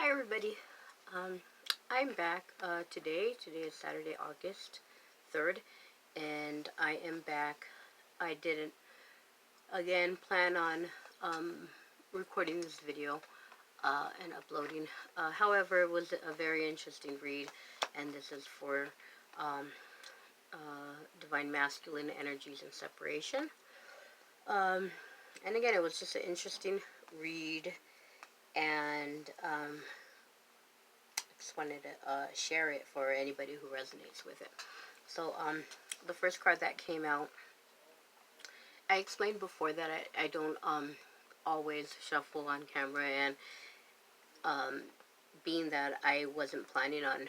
Hi everybody. Um, I'm back today. Today is Saturday, August 3rd, and I am back. I didn't again plan on recording this video and uploading. However, it was a very interesting read, and this is for um, Divine Masculine Energies and Separation. And again, it was just an interesting read, and just wanted to share it for anybody who resonates with it. So the first card that came out, I explained before that I don't always shuffle on camera, and being that I wasn't planning on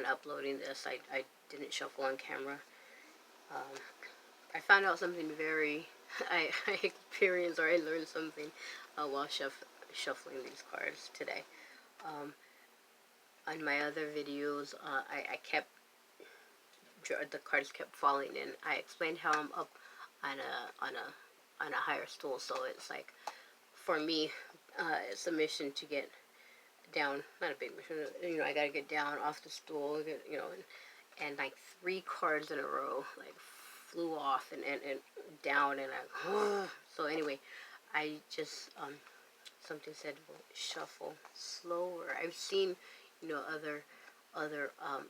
uploading this, I didn't shuffle on camera. I found out something very I experienced, or I learned something while shuffling these cards today. On my other videos, I kept the cards kept falling in. I explained how I'm up on a higher stool, so it's like, for me, it's a mission to get down. Not a big mission, I gotta get down off the stool, and like 3 cards in a row like flew off and down, and I so anyway, I just something said, well, shuffle slower. I've seen other uh,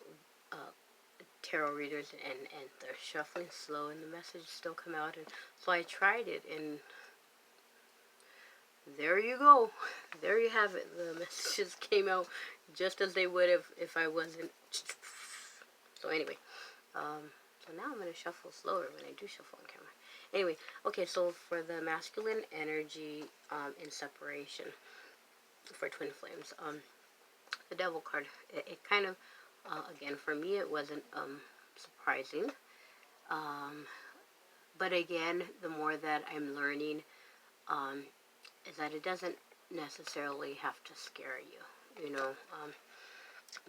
tarot readers, and they're shuffling slow, and the messages still come out. And so I tried it, and there you go. There you have it. The messages came out just as they would if I wasn't. So anyway, so now I'm going to shuffle slower when I do shuffle on camera. Anyway, okay, so for the masculine energy in separation for twin flames, the devil card, it kind of, again, for me, it wasn't surprising. But again, the more that I'm learning, is that it doesn't necessarily have to scare you,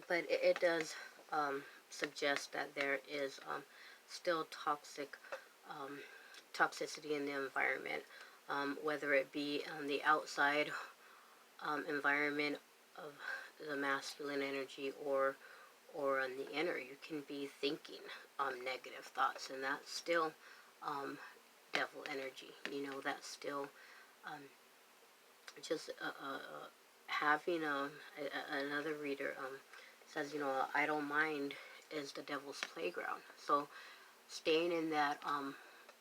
but it does suggest that there is still toxicity in the environment, whether it be on the outside environment of the masculine energy, or on the inner. You can be thinking negative thoughts, and that's still devil energy. That's still just having another reader says, idle mind is the devil's playground. So staying in that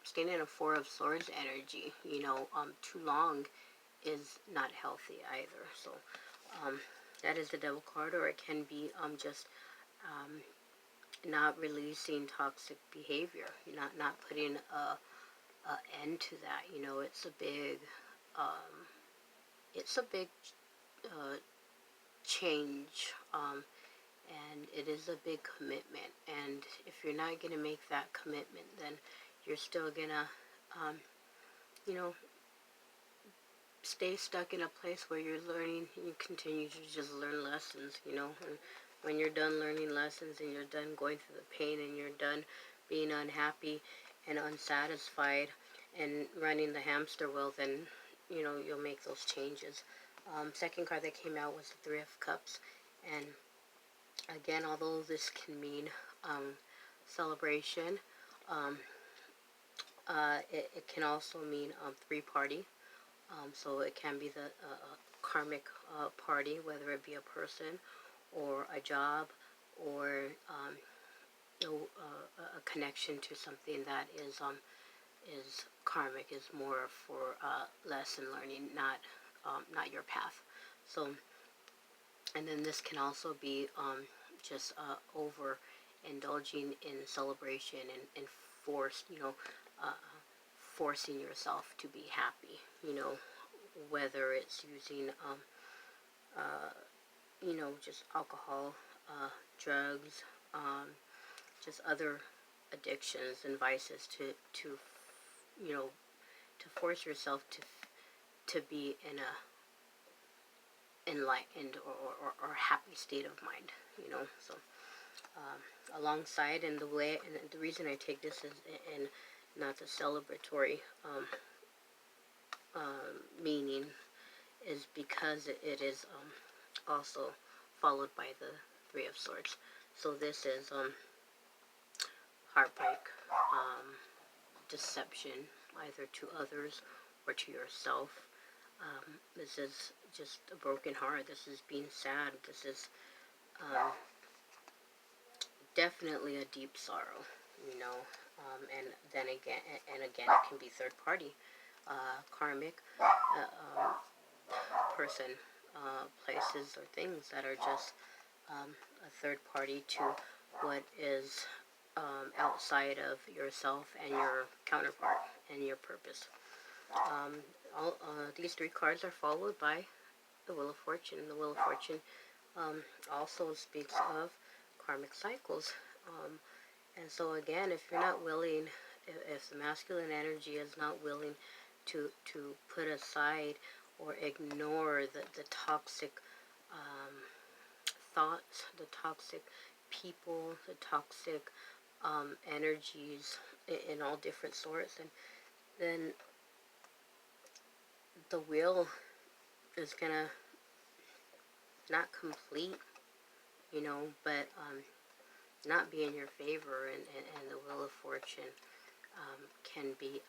staying in a 4 of Swords energy, too long is not healthy either. So that is the devil card, or it can be just not releasing toxic behavior, not putting a end to that. It's a big change, and it is a big commitment. And if you're not gonna make that commitment, then you're still gonna stay stuck in a place where you're learning. You continue to just learn lessons, and when you're done learning lessons, and you're done going through the pain, and you're done being unhappy and unsatisfied and running the hamster wheel, then you'll make those changes. Second card that came out was the 3 of Cups, and again, although this can mean celebration, it can also mean 3-party. So it can be the karmic party, whether it be a person or a job, or a connection to something that is karmic, is more for lesson learning, not your path. So, and then this can also be just over indulging in celebration, and forcing yourself to be happy, whether it's using just alcohol, drugs, just other addictions and vices, to force yourself to be in a enlightened or happy state of mind, so alongside, and the reason I take this is in not the celebratory meaning, is because it is also followed by the Three of Swords. So this is heartbreak, deception, either to others or to yourself. This is just a broken heart. This is being sad. This is definitely a deep sorrow, you know. And then again, it can be third party, karmic, person, places, or things that are just a third party to what is outside of yourself and your counterpart and your purpose. These three cards are followed by the Wheel of Fortune. The Wheel of Fortune also speaks of karmic cycles. And so again, if you're not willing, if the masculine energy is not willing to put aside or ignore the toxic thoughts, the toxic people, the toxic energies in all different sorts, and then the wheel is gonna not complete, you know, but not be in your favor, and the Wheel of Fortune can be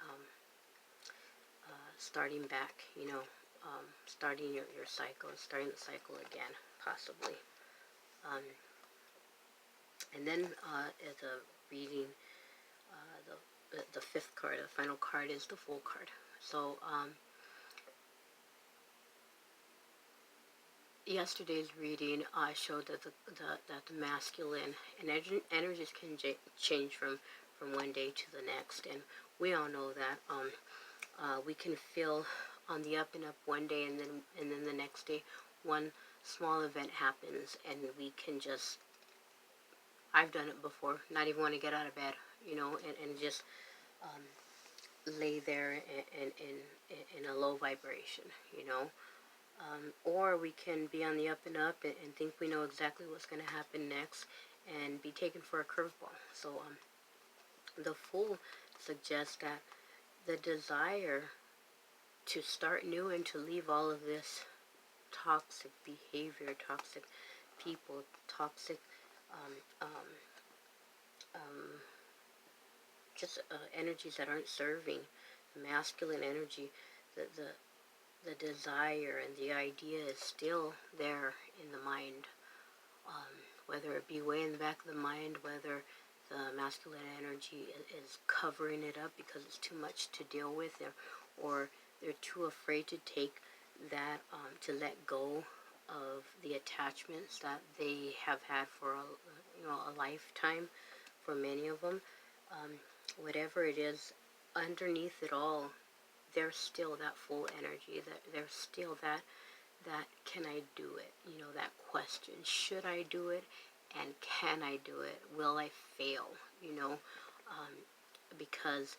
starting back, you know, starting your cycle, starting the cycle again, possibly. And then as a reading, the fifth card, the final card, is the Fool card. So yesterday's reading showed that the masculine and energies can change from one day to the next, and we all know that we can feel on the up and up one day, and then the next day one small event happens, and we can just, I've done it before, not even want to get out of bed, you know, and just lay there in a low vibration, you know. Or we can be on the up and up and think we know exactly what's going to happen next and be taken for a curveball. So the Fool suggests that the desire to start new and to leave all of this toxic behavior, toxic people, toxic just energies that aren't serving, masculine energy, the desire and the idea is still there in the mind, whether it be way in the back of the mind, whether the masculine energy is covering it up because it's too much to deal with, or they're too afraid to take that, to let go of the attachments that they have had for a lifetime, for many of them. Whatever it is, underneath it all, there's still that Full energy, that there's still that can I do it, you know, that question, should I do it, and can I do it, will I fail, you know, because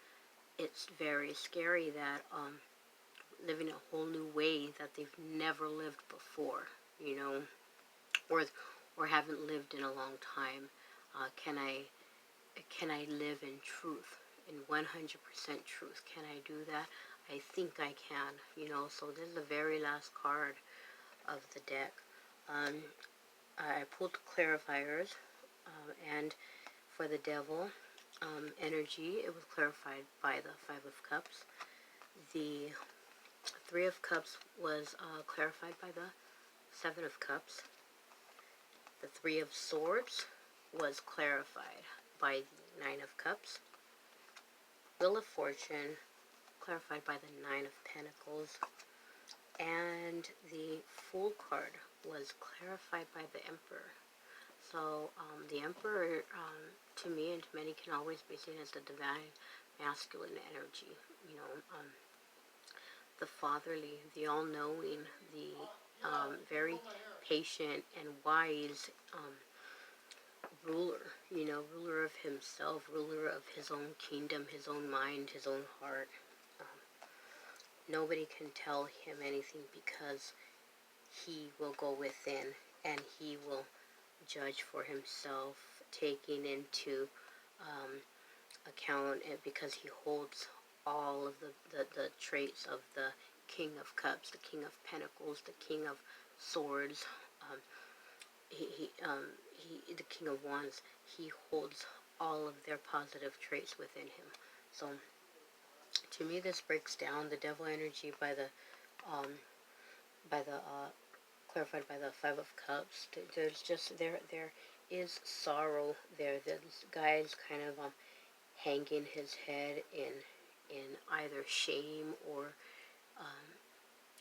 it's very scary that living a whole new way that they've never lived before, you know, or haven't lived in a long time. Can I live in truth, in 100% truth? Can I do that? I think I can, you know. So this is the very last card of the deck. I pulled clarifiers, and for the Devil energy, it was clarified by the Five of Cups. The Three of Cups was clarified by the Seven of Cups. The Three of Swords was clarified by the Nine of Cups. Wheel of Fortune clarified by the Nine of Pentacles. And the Fool card was clarified by the Emperor. So the Emperor, to me and to many, can always be seen as the divine masculine energy. You know, the fatherly, the all-knowing, the very patient and wise ruler. You know, ruler of himself, ruler of his own kingdom, his own mind, his own heart. Nobody can tell him anything because he will go within and he will judge for himself, taking into account it, because he holds all of the traits of the King of Cups, the King of Pentacles, the King of Swords, Um, the King of Wands, he holds all of their positive traits within him. So to me, this breaks down the devil energy um, by the clarified by the Five of Cups. There's just there is sorrow there. This guy's kind of hanging his head in either shame or um,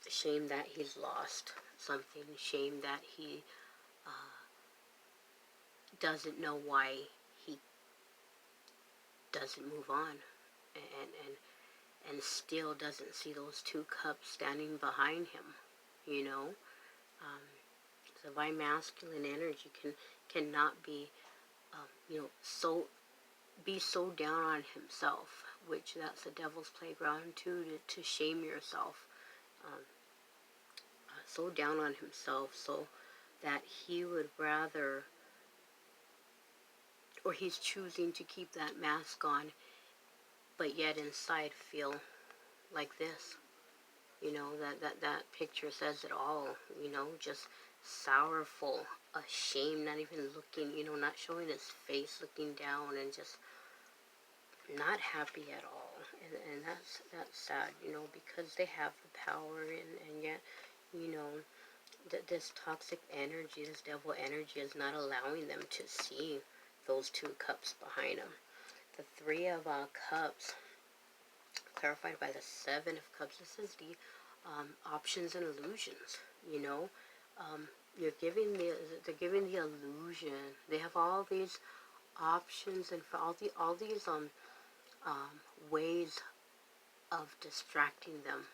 shame that he's lost something, shame that he doesn't know why he doesn't move on, and still doesn't see those two cups standing behind him. You know, um, divine masculine energy cannot be, so be so down on himself, which that's the devil's playground too, to shame yourself, um, so down on himself, so that he would rather, or he's choosing to keep that mask on, but yet inside feel like this. That picture says it all. Just sorrowful, ashamed, not even looking, not showing his face, looking down, and just not happy at all. And that's sad, because they have the power, and yet, you know, this toxic energy, this devil energy, is not allowing them to see those two cups behind them. The Three of Cups, clarified by the Seven of Cups, this is the options and illusions. You know, you're giving they're giving the illusion. They have all these options and for all these ways of distracting them.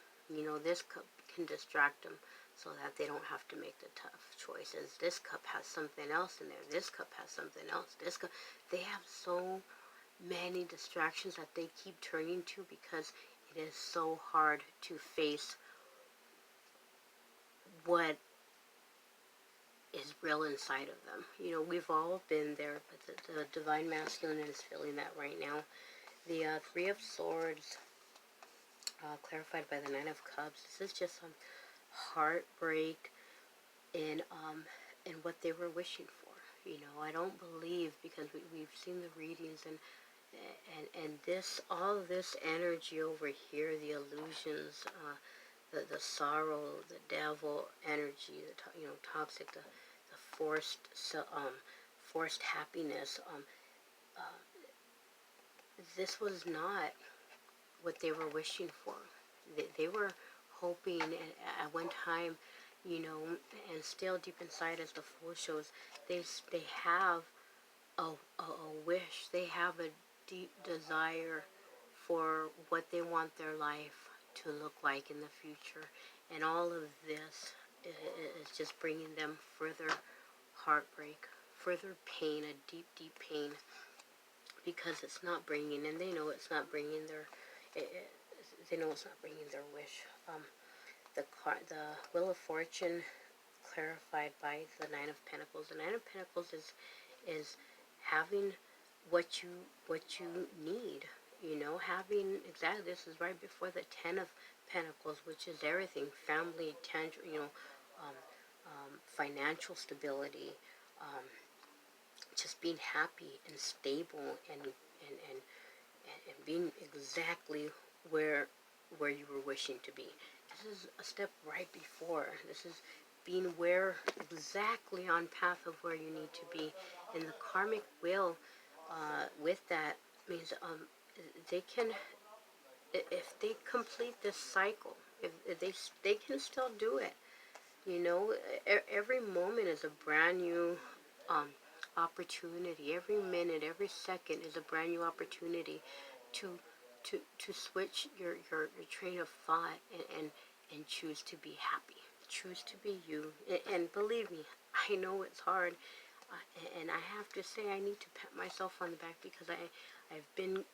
This cup can distract them so that they don't have to make the tough choices. This cup has something else in there. This cup has something else. This cup, they have so many distractions that they keep turning to because it is so hard to face what is real inside of them. We've all been there, but the divine masculine is feeling that right now. The Three of Swords, clarified by the Nine of Cups. This is just some heartbreak in what they were wishing for. I don't believe, because we've seen the readings, and this, all of this energy over here, the illusions, the sorrow, the devil energy, toxic, the forced happiness. Uh, this was not what they were wishing for. They were hoping at one time, and still deep inside, as the Fool shows, they have a wish. They have a deep desire for what they want their life to look like in the future. And all of this is just bringing them further heartbreak, further pain, a deep, deep pain, because it's not bringing, and they know it's not bringing they know it's not bringing their wish. The Wheel of Fortune, clarified by the Nine of Pentacles. The Nine of Pentacles is having what you need. Having, exactly, this is right before the Ten of Pentacles, which is everything: family, financial stability, um, just being happy and stable, and being exactly where you were wishing to be. This is a step right before. This is being exactly on path of where you need to be. And the karmic wheel, with that, means they can, if they complete this cycle, if they can still do it. Every moment is a brand new um, opportunity. Every minute, every second is a brand new opportunity to switch your train of thought, and choose to be happy. Choose to be you. And believe me, I know it's hard. And I have to say, I need to pat myself on the back, because I've been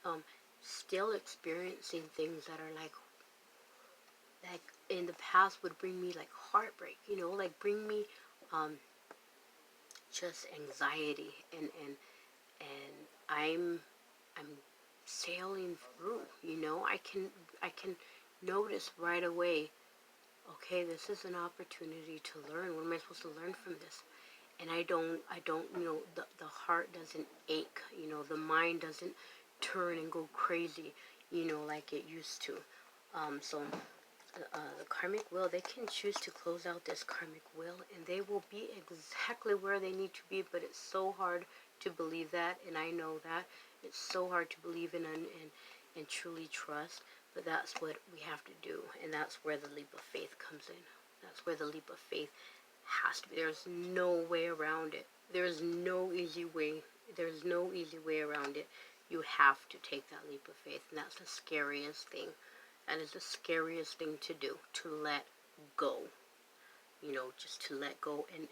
still experiencing things that are like in the past would bring me like heartbreak, like bring me just anxiety, and I'm sailing through. I can notice right away okay, this is an opportunity to learn. What am I supposed to learn from this? And I don't, the heart doesn't ache, the mind doesn't turn and go crazy, like it used to. So the karmic wheel, they can choose to close out this karmic wheel, and they will be exactly where they need to be, but it's so hard to believe that, and I know that. It's so hard to believe in and truly trust, but that's what we have to do, and that's where the leap of faith comes in. That's where the leap of faith has to be. There's no way around it. There's no easy way. There's no easy way around it. You have to take that leap of faith, and that's the scariest thing. That is the scariest thing to do, to let go. Just to let go. And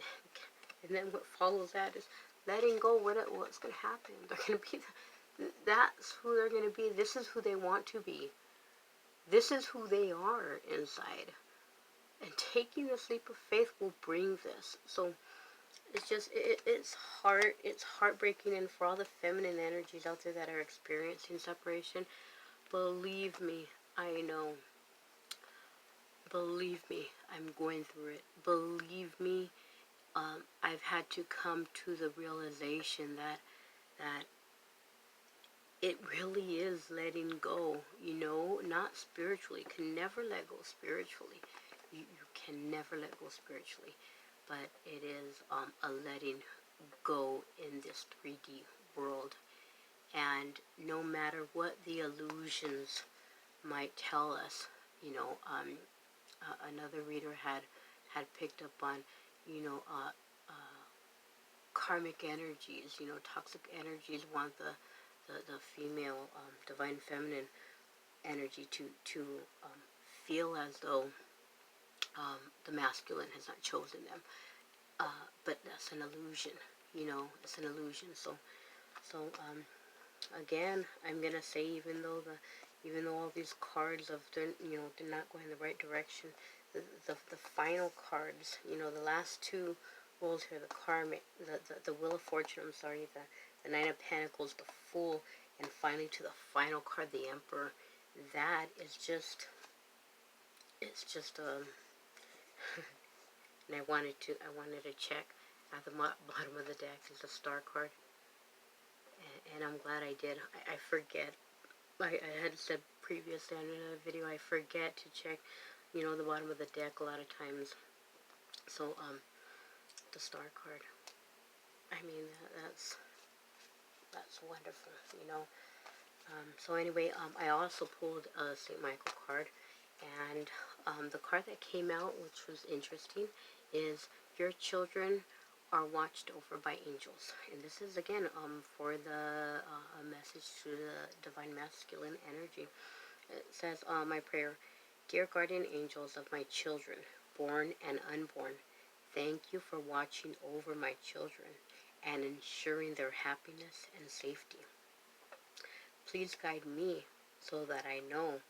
then what follows that is letting go. What's going to happen? They're going to be, that's who they're going to be. This is who they want to be. This is who they are inside. And taking this leap of faith will bring this. So it's just, it's heartbreaking. And for all the feminine energies out there that are experiencing separation, believe me, I know. Believe me, I'm going through it. Believe me, I've had to come to the realization that it really is letting go, not spiritually. You can never let go spiritually. You can never let go spiritually. But it is a letting go in this 3D world. And no matter what the illusions might tell us, another reader had picked up on, karmic energies, toxic energies want the female, divine feminine energy to feel as though the masculine has not chosen them. But that's an illusion, it's an illusion. So again, I'm gonna say, even though all these cards they're not going the right direction, the final cards, the last two rolls here, the karmic, the Wheel of Fortune, I'm sorry, the Nine of Pentacles, the Fool, and finally to the final card, the Emperor. That is just, it's just and I wanted to check at the bottom of the deck is the Star card, and I'm glad I did. I forget. I had said previously in another video, I forget to check, the bottom of the deck a lot of times. So, the Star card. I mean, that's wonderful, So anyway, I also pulled a St. Michael card, and the card that came out, which was interesting, is your children are watched over by angels. And this is, again, for the a message to the divine masculine energy. It says, my prayer, dear guardian angels of my children, born and unborn, thank you for watching over my children and ensuring their happiness and safety. Please guide me so that I know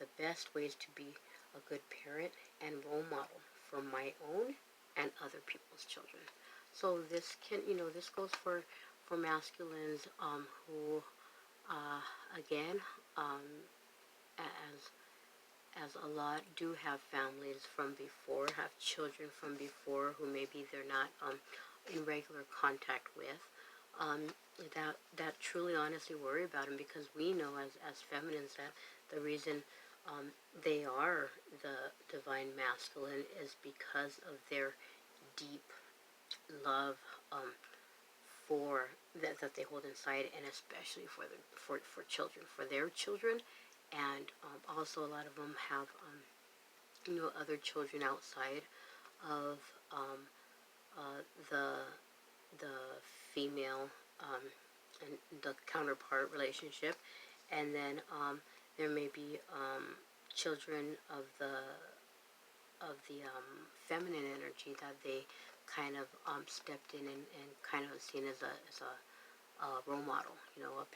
the best ways to be a good parent and role model for my own and other people's children. So this can, this goes for masculines who, again, as a lot do have families from before, have children from before who maybe they're not in regular contact with. That truly honestly worry about them, because we know as feminines that the reason they are the divine masculine is because of their deep love for that they hold inside, and especially for children, for their children. And also a lot of them have other children outside of the female and the counterpart relationship. And then there may be children of the feminine energy that they kind of stepped in and kind of seen as a role model, a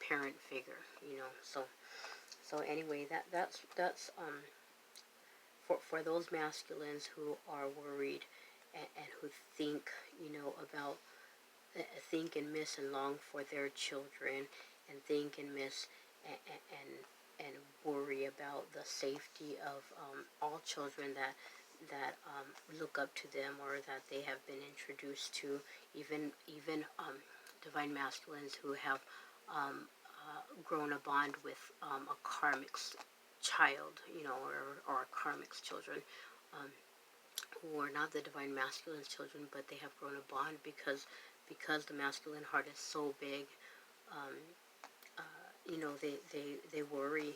parent figure, so anyway, that's for those masculines who are worried and who think, about think and miss and long for their children, and think and miss and and worry about the safety of all children that look up to them, or that they have been introduced to, even divine masculines who have grown a bond with a karmic's child, or a karmic's children, um, who are not the divine masculine's children, but they have grown a bond because the masculine heart is so big. Um, they worry.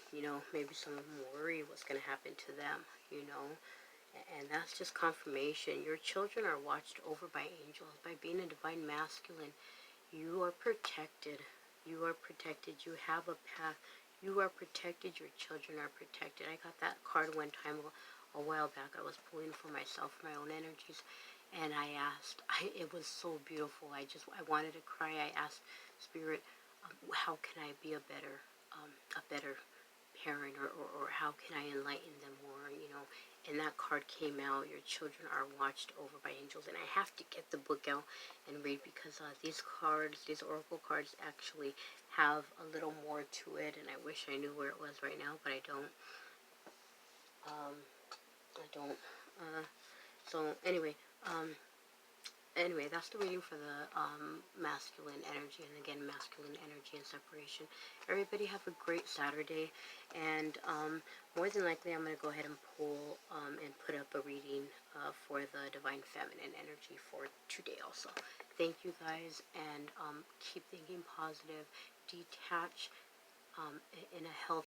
Maybe some of them worry what's going to happen to them. And that's just confirmation. Your children are watched over by angels. By being a divine masculine, you are protected. You are protected. You have a path. You are protected. Your children are protected. I got that card one time a while back. I was pulling for myself, my own energies, and I asked. It was so beautiful. I wanted to cry. I asked Spirit, how can I be a better parent, or how can I enlighten them more? And that card came out. Your children are watched over by angels, and I have to get the book out and read, because these oracle cards actually have a little more to it, and I wish I knew where it was right now, but I don't. I don't. So anyway, that's the reading for the masculine energy, and again, masculine energy and separation. Everybody have a great Saturday, and more than likely, I'm going to go ahead and pull and put up a reading for the divine feminine energy for today also. Thank you guys, and keep thinking positive, detach in a healthy